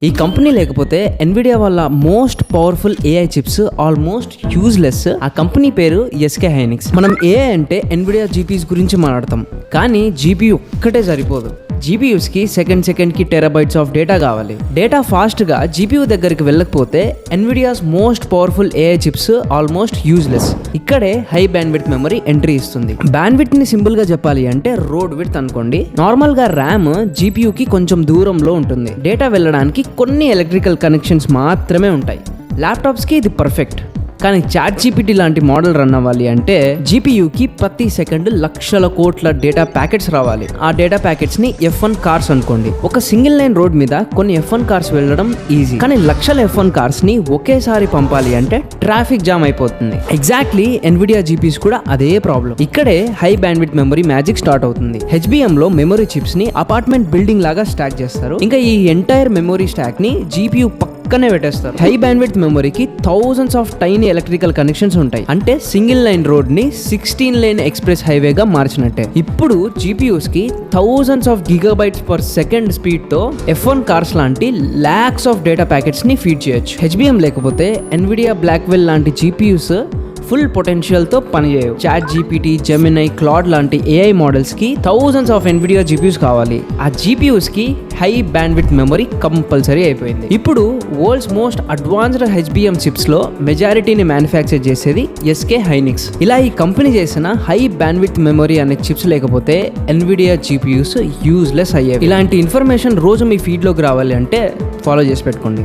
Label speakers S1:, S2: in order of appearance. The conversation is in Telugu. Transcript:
S1: ఈ కంపెనీ లేకపోతే ఎన్విడియా వల్ల most powerful AI chips almost useless. ఆ కంపెనీ పేరు ఎస్కే హైనిక్స్. మనం ఏఐ అంటే ఎన్విడియా జీపీస్ గురించి మాట్లాడతాం, కానీ జీపీ ఒక్కటే సరిపోదు. జీపీయూస్కి సెకండ్కి టెరాబైట్స్ ఆఫ్ డేటా కావాలి. డేటా ఫాస్ట్గా జీపీయూ దగ్గరికి వెళ్ళకపోతే Nvidia's most powerful AI chips almost useless. ఇక్కడే హై బ్యాండ్విడ్త్ మెమరీ ఎంట్రీ ఇస్తుంది. బ్యాండ్విడ్త్ ని సింపుల్ గా చెప్పాలి అంటే రోడ్ విడ్త్ అనుకోండి. నార్మల్ గా ర్యామ్ జీపీయూకి కొంచెం దూరంలో ఉంటుంది. డేటా వెళ్ళడానికి కొన్ని ఎలక్ట్రికల్ కనెక్షన్స్ మాత్రమే ఉంటాయి. ల్యాప్టాప్స్కి ఇది పర్ఫెక్ట్. కానీ చాట్ జీపీటీ లాంటి మోడల్ రన్ అవ్వాలి అంటే జీపీయూకి ప్రతి సెకండ్ లక్షల కోట్ల డేటా ప్యాకెట్స్ రావాలి. ఆ డేటా ప్యాకెట్స్ ని F1 కార్స్ అనుకోండి. ఒక సింగిల్ లైన్ రోడ్ మీద కొన్ని F1 కార్స్ వెళ్ళడం ఈజీ, కానీ లక్షల F1 కార్స్ ని ఒకేసారి పంపాలి అంటే ట్రాఫిక్ జామ్ అయిపోతుంది. ఎగ్జాక్ట్లీ ఎన్విడియా జీపీస్ కూడా అదే ప్రాబ్లం. ఇక్కడే high bandwidth memory magic start అవుతుంది. HBM లో మెమరీ చిప్స్ ని అపార్ట్మెంట్ బిల్డింగ్ లాగా స్టాక్ చేస్తారు. ఇంకా ఈ ఎంటైర్ మెమరీ స్టాక్ ని జీపీయూ పక్కనే పెట్టేస్తారు. హై బ్యాండ్విడ్త్ మెమరీకి thousands of tiny electrical connections ఉంటాయి. అంటే సింగిల్ లైన్ రోడ్ ని 16 లైన్ ఎక్స్ప్రెస్ హైవేగా మార్చినట్టే. ఇప్పుడు జీపీయూస్ కి thousands of gigabytes per second speed తో F1 కార్స్ లాంటి లాక్స్ ఆఫ్ డేటా ప్యాకెట్స్ ని ఫీడ్ చేయొచ్చు. HBM లేకపోతే ఎన్విడియా బ్లాక్వెల్ లాంటి జీపీయూస్ ఫుల్ పొటెన్షియల్ తో పనిచేయవు. చాట్ జీపీటీ, జెమినై, క్లాడ్ లాంటి ఏఐ మోడల్స్ కి థౌజండ్స్ ఆఫ్ ఎన్విడియా జీపీయూస్ కావాలి. ఆ జీపీయూస్ కి హై బ్యాండ్విడ్త్ మెమరీ కంపల్సరీ అయిపోయింది. ఇప్పుడు world's most advanced HBM chips లో మెజారిటీని మ్యానుఫ్యాక్చర్ చేసేది ఎస్కే హైనిక్స్. ఇలా ఈ కంపెనీ చేసిన హై బ్యాండ్విడ్త్ మెమరీ అనే చిప్స్ లేకపోతే ఎన్విడియా జీపీయూస్ యూజ్లెస్ అయ్యేవి. ఇలాంటి ఇన్ఫర్మేషన్ రోజు మీ ఫీడ్ లోకి రావాలి అంటే ఫాలో చేసి పెట్టుకోండి.